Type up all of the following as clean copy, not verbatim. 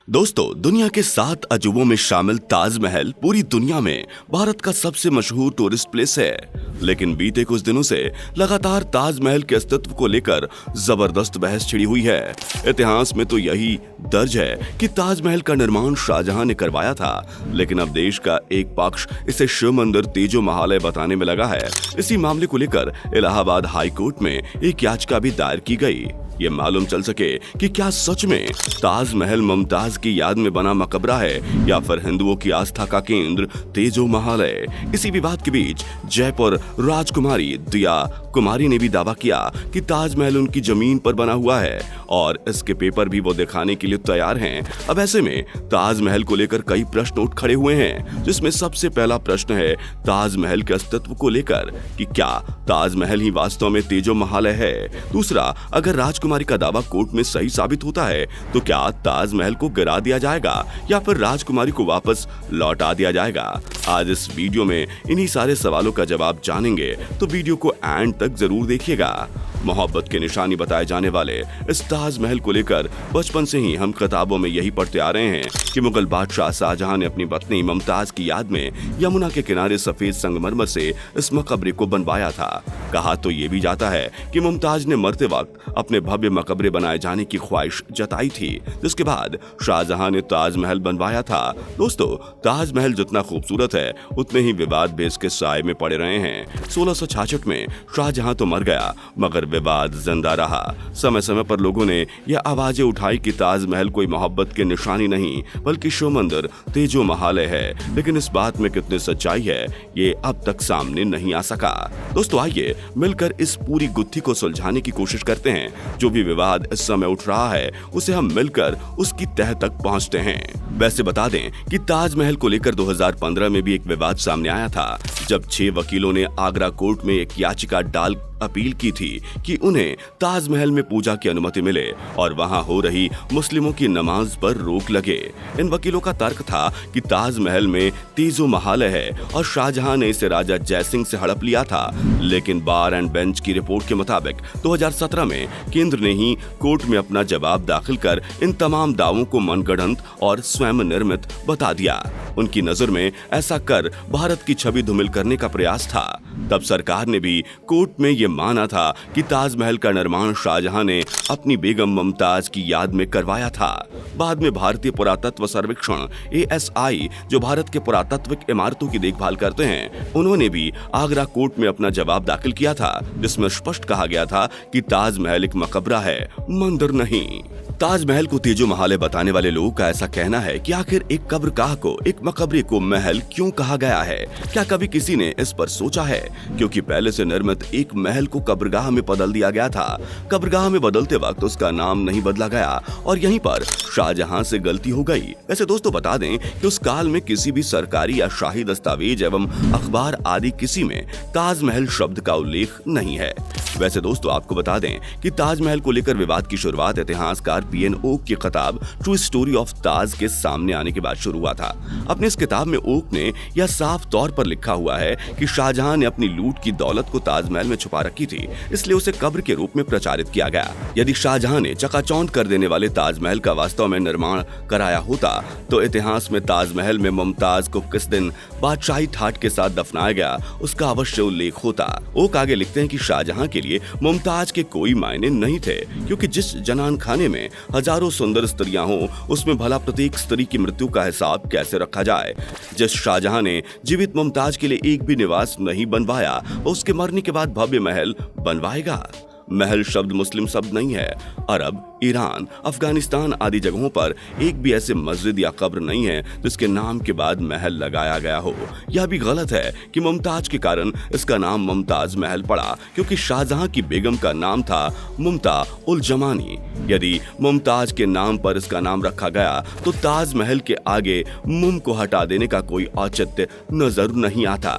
दोस्तों, दुनिया के 7 अजूबों में शामिल ताजमहल पूरी दुनिया में भारत का सबसे मशहूर टूरिस्ट प्लेस है। लेकिन बीते कुछ दिनों से लगातार ताजमहल के अस्तित्व को लेकर जबरदस्त बहस छिड़ी हुई है। इतिहास में तो यही दर्ज है कि ताजमहल का निर्माण शाहजहां ने करवाया था, लेकिन अब देश का एक पक्ष इसे शिव मंदिर तेजो महालय बताने में लगा है। इसी मामले को लेकर इलाहाबाद हाई कोर्ट में एक याचिका भी दायर की गई। ये मालूम चल सके कि क्या सच में ताजमहल मुमताज की याद में बना मकबरा है या फिर हिंदुओं की आस्था का केंद्र तेजो महालय। इसी विवाद के बीच जयपुर राजकुमारी दिया कुमारी ने भी दावा किया कि ताजमहल उनकी जमीन पर बना हुआ है और इसके पेपर भी वो दिखाने के लिए तैयार हैं। अब ऐसे में ताजमहल को लेकर कई प्रश्न उठ खड़े हुए हैं, जिसमें सबसे पहला प्रश्न है ताजमहल के अस्तित्व को लेकर कि क्या ताजमहल ही वास्तव में तेजो महालय है। दूसरा, अगर राजकुमारी का दावा कोर्ट में सही साबित होता है तो क्या ताजमहल को गिरा दिया जाएगा या फिर राजकुमारी को वापस लौटा दिया जाएगा। आज इस वीडियो में इन्हीं सारे सवालों का जवाब जानेंगे, तो वीडियो को एंड तक जरूर देखिएगा। मोहब्बत की निशानी बताए जाने वाले इस ताजमहल को लेकर बचपन से ही हम किताबों में यही पढ़ते आ रहे हैं कि मुगल बादशाह शाहजहां ने अपनी पत्नी मुमताज की याद में यमुना के किनारे सफेद संगमरमर से इस मकबरे को बनवाया था। कहा तो ये भी जाता है कि मुमताज ने मरते वक्त अपने भव्य मकबरे बनाए जाने की ख्वाहिश जताई थी, जिसके बाद शाहजहां ने ताजमहल बनवाया था। दोस्तों, ताजमहल जितना खूबसूरत है उतने ही विवाद भी इसके साए में पड़े रहे हैं। 1666 में शाहजहां तो मर गया, मगर विवाद जिंदा रहा। समय समय पर लोगों ने यह आवाजें उठाई कि ताजमहल कोई मोहब्बत की निशानी नहीं बल्कि शिव मंदिर तेजो महालय है, लेकिन इस बात में कितनी सच्चाई है ये अब तक सामने नहीं आ सका। दोस्तों, आइए मिलकर इस पूरी गुत्थी को सुलझाने की कोशिश करते हैं। जो भी विवाद इस समय उठ रहा है उसे हम मिलकर उसकी तह तक पहुंचते हैं। वैसे बता दें कि ताजमहल को लेकर 2015 में भी एक विवाद सामने आया था, जब 6 वकीलों ने आगरा कोर्ट में एक याचिका डाल अपील की थी कि उन्हें ताजमहल में पूजा की अनुमति मिले और वहां हो रही मुस्लिमों की नमाज पर रोक लगे। इन वकीलों का तर्क था कि ताजमहल में तेजो महालय है और शाहजहां ने इसे राजा जयसिंह से हड़प लिया था, लेकिन बार एंड बेंच की रिपोर्ट के मुताबिक 2017 में केंद्र ने ही कोर्ट में अपना जवाब दाखिल कर इन तमाम दावों को मनगढ़ंत और स्वयं निर्मित बता दिया। उनकी नजर में ऐसा कर भारत की छवि धूमिल करने का प्रयास था। तब सरकार ने भी कोर्ट में ये माना था कि ताजमहल का निर्माण शाहजहां ने अपनी बेगम मुमताज की याद में करवाया था। बाद में भारतीय पुरातत्व सर्वेक्षण ASI, जो भारत के पुरातत्विक इमारतों की देखभाल करते हैं, उन्होंने भी आगरा कोर्ट में अपना जवाब दाखिल किया था, जिसमें स्पष्ट कहा गया था कि ताजमहल एक मकबरा है, मंदिर नहीं। ताजमहल को तेजो महालय बताने वाले लोगों का ऐसा कहना है कि आखिर एक कब्रगाह को, एक मकबरे को महल क्यों कहा गया है। क्या कभी किसी ने इस पर सोचा है? क्योंकि पहले से निर्मित एक महल को कब्रगाह में बदल दिया गया था। कब्रगाह में बदलते वक्त उसका नाम नहीं बदला गया और यहीं पर शाहजहां से गलती हो गई। वैसे दोस्तों, बता दें कि उस काल में किसी भी सरकारी या शाही दस्तावेज एवं अखबार आदि किसी में ताजमहल शब्द का उल्लेख नहीं है। वैसे दोस्तों, आपको बता दें कि ताजमहल को लेकर विवाद की शुरुआत इतिहासकार PN ओक की किताब ट्रू स्टोरी ऑफ ताज के सामने आने के बाद शुरू हुआ था। अपनी इस किताब में ओक ने यह साफ तौर पर लिखा हुआ है कि शाहजहां ने अपनी लूट की दौलत को ताजमहल में छुपा रखी थी, इसलिए उसे कब्र के रूप में प्रचारित किया गया। यदि शाहजहां ने चकाचौंध कर देने वाले ताजमहल का वास्तव में निर्माण कराया होता तो इतिहास में ताजमहल में मुमताज को किस दिन बादशाही ठाट के साथ दफनाया गया उसका अवश्य उल्लेख होता। ओक आगे लिखते हैं कि शाहजहां के लिए मुमताज के कोई मायने नहीं थे, क्योंकि जिस जनान खाने में हजारों सुंदर स्त्रियां हों उसमें भला प्रत्येक स्त्री की मृत्यु का हिसाब कैसे रखा जाए। जिस शाहजहां ने जीवित मुमताज के लिए एक भी निवास नहीं बनवाया, उसके मरने के बाद भव्य महल बनवाएगा। महल शब्द मुस्लिम शब्द नहीं है। अरब, ईरान, अफगानिस्तान आदि जगहों पर एक भी ऐसे मस्जिद या कब्र नहीं है जिसके नाम के बाद महल लगाया गया हो। यह भी गलत है कि मुमताज के कारण इसका नाम मुमताज महल पड़ा, क्योंकि शाहजहां की बेगम का नाम था मुमता उल जमानी। यदि मुमताज के नाम पर इसका नाम रखा गया तो ताजमहल के आगे मुम को हटा देने का कोई औचित्य नजर नहीं आता।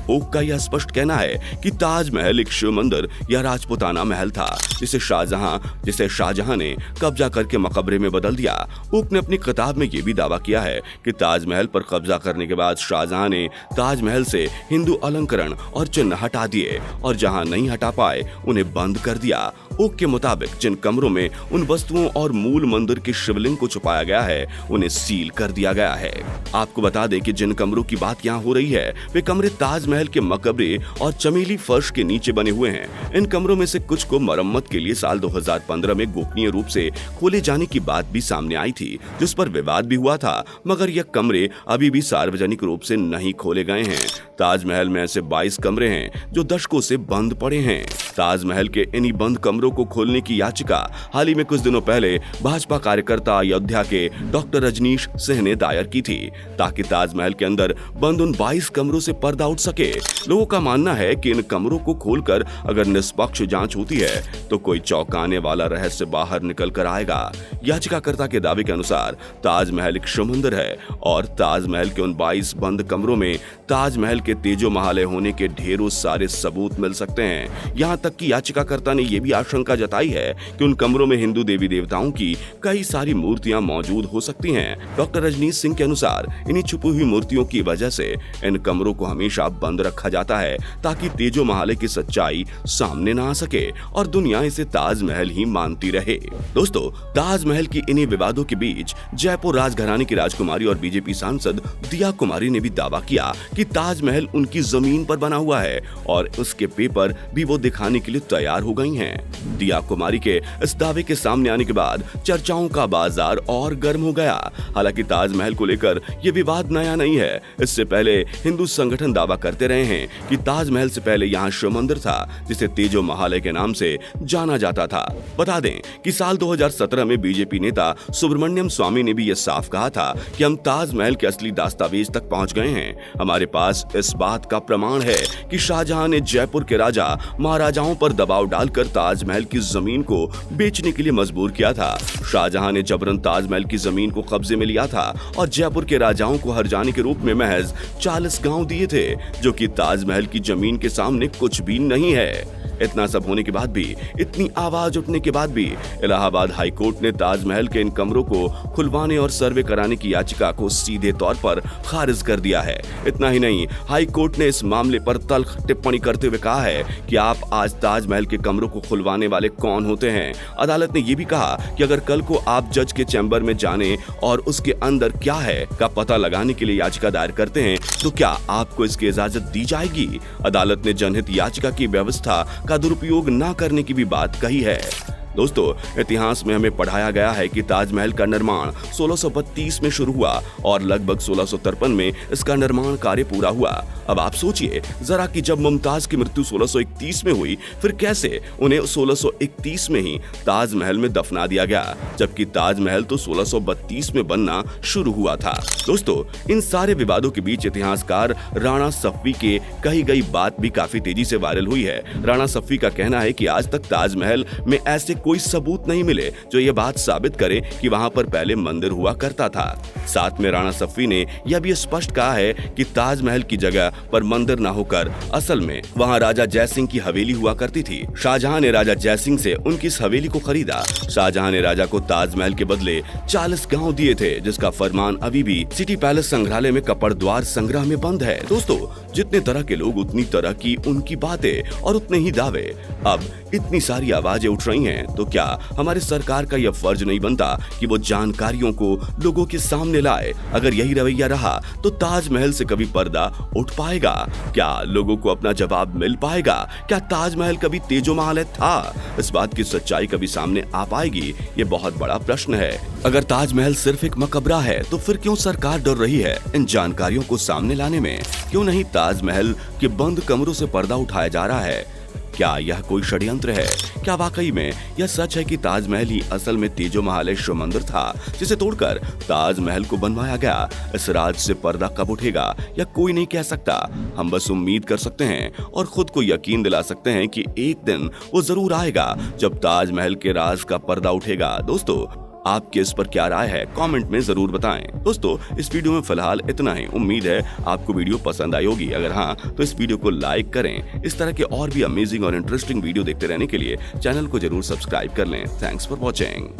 ओक का यह स्पष्ट कहना है कि ताजमहल एक शिव मंदिर या राजपूताना महल महल था जिसे शाहजहां ने कब्जा करके मकबरे में बदल दिया। हुक ने अपनी किताब में यह भी दावा किया है कि ताजमहल पर कब्जा करने के बाद शाहजहां ने ताजमहल से हिंदू अलंकरण और चिन्ह हटा दिए और जहां नहीं हटा पाए उन्हें बंद कर दिया। हुक के मुताबिक जिन कमरों में उन वस्तुओं और मूल मंदिर के शिवलिंग को छुपाया गया है उन्हें सील कर दिया गया है। आपको बता दें कि जिन कमरों की बात यहाँ हो रही है वे कमरे ताजमहल के मकबरे और चमेली फर्श के नीचे बने हुए हैं। इन कमरों में से कुछ को मरम्मत के लिए साल 2015 में गोपनीय रूप से खोले जाने की बात भी सामने आई थी, जिस पर विवाद भी हुआ था, मगर यह कमरे अभी भी सार्वजनिक रूप से नहीं खोले गए हैं। ताजमहल में ऐसे 22 कमरे हैं जो दशकों से बंद पड़े हैं। ताजमहल के इन्हीं बंद कमरों को खोलने की याचिका हाल ही में कुछ दिनों पहले भाजपा कार्यकर्ता अयोध्या के डॉक्टर रजनीश सिंह ने दायर की थी, ताकि ताजमहल के अंदर बंद उन 22 कमरों से पर्दा उठ सके। लोगों का मानना है कि इन कमरों को खोलकर अगर निष्पक्ष जांच होती है तो कोई चौंकाने वाला रहस्य बाहर निकल कर आएगा। याचिकाकर्ता के दावे के अनुसार ताजमहल एक शिव मंदिर है और ताजमहल के उन 22 बंद कमरों में ताजमहल के तेजो महालय होने के ढेरों सारे सबूत मिल सकते हैं। यहाँ तक कि याचिकाकर्ता ने यह भी आशंका जताई है कि उन कमरों में हिंदू देवी देवताओं की कई सारी मूर्तियां मौजूद हो सकती हैं। डॉक्टर रजनीश सिंह के अनुसार इन्हीं छुपी हुई मूर्तियों की वजह से इन कमरों को हमेशा बंद रखा जाता है, ताकि तेजो महालय की सच्चाई सामने ना आ सके और दुनिया इसे ताजमहल ही मानती रहे। दोस्तों, ताजमहल की इन्हीं विवादों के बीच जयपुर राजघराने की राजकुमारी और बीजेपी सांसद दिया कुमारी ने भी दावा किया कि ताजमहल उनकी जमीन पर बना हुआ है और उसके पेपर भी वो दिखाने के लिए तैयार हो गई हैं। दिया कुमारी के इस दावे के सामने आने के बाद चर्चाओं का बाजार और गर्म हो गया। हालांकि ताजमहल को लेकर यह विवाद नया नहीं है। इससे पहले हिंदू संगठन दावा करते रहे हैं कि ताजमहल से पहले यहाँ शिव मंदिर था, जिसे तेजो महालय के नाम से जाना जाता था। बता दें कि साल 2017 में बीजेपी नेता सुब्रमण्यम स्वामी ने भी यह साफ कहा था कि हम ताजमहल के असली दस्तावेज तक पहुंच गए हैं। हमारे पास इस बात का प्रमाण है कि शाहजहां ने जयपुर के राजा महाराजाओं पर दबाव डालकर ताजमहल की जमीन को बेचने के लिए मजबूर किया था। शाहजहां ने जबरन ताजमहल की जमीन को कब्जे में लिया था और जयपुर के राजाओं को हर्जाने के रूप में महज 40 गांव दिए थे, जो कि ताजमहल की जमीन के सामने कुछ भी नहीं है। इतना सब होने के बाद भी, इतनी आवाज उठने के बाद भी इलाहाबाद हाई कोर्ट ने ताजमहल के इन कमरों को खुलवाने और सर्वे कराने की याचिका को सीधे तौर पर खारिज कर दिया है। इतना ही नहीं, हाई कोर्ट ने इस मामले पर तल्ख टिप्पणी करते हुए कहा है कि आप आज ताजमहल के कमरों को खुलवाने वाले कौन होते हैं। अदालत ने यह भी कहा कि अगर कल को आप जज के चैम्बर में जाने और उसके अंदर क्या है का पता लगाने के लिए याचिका दायर करते हैं तो क्या आपको इसकी इजाजत दी जाएगी। अदालत ने जनहित याचिका की व्यवस्था का दुरुपयोग न करने की भी बात कही है। दोस्तों, इतिहास में हमें पढ़ाया गया है कि ताजमहल का निर्माण 1632 में शुरू हुआ और लगभग 1653 में इसका निर्माण कार्य पूरा हुआ। अब आप सोचिए जरा कि जब मुमताज की मृत्यु 1631 में हुई, फिर कैसे उन्हें 1631 में ही ताजमहल में दफना दिया गया, जबकि ताजमहल तो 1632 में बनना शुरू हुआ था। दोस्तों, इन सारे विवादों के बीच इतिहासकार राणा सफ़वी के कही गई बात भी काफी तेजी से वायरल हुई है। राणा सफ़वी का कहना है कि आज तक ताजमहल में ऐसे कोई सबूत नहीं मिले जो ये बात साबित करे कि वहां पर पहले मंदिर हुआ करता था। साथ में राणा सफ़वी ने यह भी स्पष्ट कहा है कि ताजमहल की जगह पर मंदिर न होकर असल में वहां राजा जयसिंह की हवेली हुआ करती थी। शाहजहां ने राजा जयसिंह से उनकी इस हवेली को खरीदा। शाहजहां ने राजा को ताजमहल के बदले 40 गांव दिए थे, जिसका फरमान अभी भी सिटी पैलेस संग्रहालय में कपड़द्वार संग्रह में बंद है। दोस्तों, जितने तरह के लोग उतनी तरह की उनकी बातें और उतने ही दावे। अब इतनी सारी आवाजें उठ रही हैं, तो क्या हमारी सरकार का यह फर्ज नहीं बनता कि वो जानकारियों को लोगों के सामने लाए। अगर यही रवैया रहा तो ताजमहल से कभी पर्दा उठ पाएगा? क्या लोगों को अपना जवाब मिल पाएगा? क्या ताजमहल कभी तेजो महालय था? इस बात की सच्चाई कभी सामने आ पाएगी? ये बहुत बड़ा प्रश्न है। अगर ताजमहल सिर्फ एक मकबरा है तो फिर क्यों सरकार डर रही है इन जानकारियों को सामने लाने में? क्यों नहीं ताजमहल के बंद कमरों से पर्दा उठाया जा रहा है? क्या यह कोई षड्यंत्र है? क्या वाकई में यह सच है कि ताजमहल ही असल में तेजो महालय शिव मंदिर था, जिसे तोड़कर ताजमहल को बनवाया गया? इस राज से पर्दा कब उठेगा यह कोई नहीं कह सकता। हम बस उम्मीद कर सकते हैं और खुद को यकीन दिला सकते हैं कि एक दिन वो जरूर आएगा जब ताजमहल के राज का पर्दा उठेगा। दोस्तों, आपके इस पर क्या राय है कमेंट में जरूर बताएं। दोस्तों इस वीडियो में फिलहाल इतना ही। उम्मीद है आपको वीडियो पसंद आई होगी। अगर हाँ तो इस वीडियो को लाइक करें। इस तरह के और भी अमेजिंग और इंटरेस्टिंग वीडियो देखते रहने के लिए चैनल को जरूर सब्सक्राइब कर लें। Thanks for watching.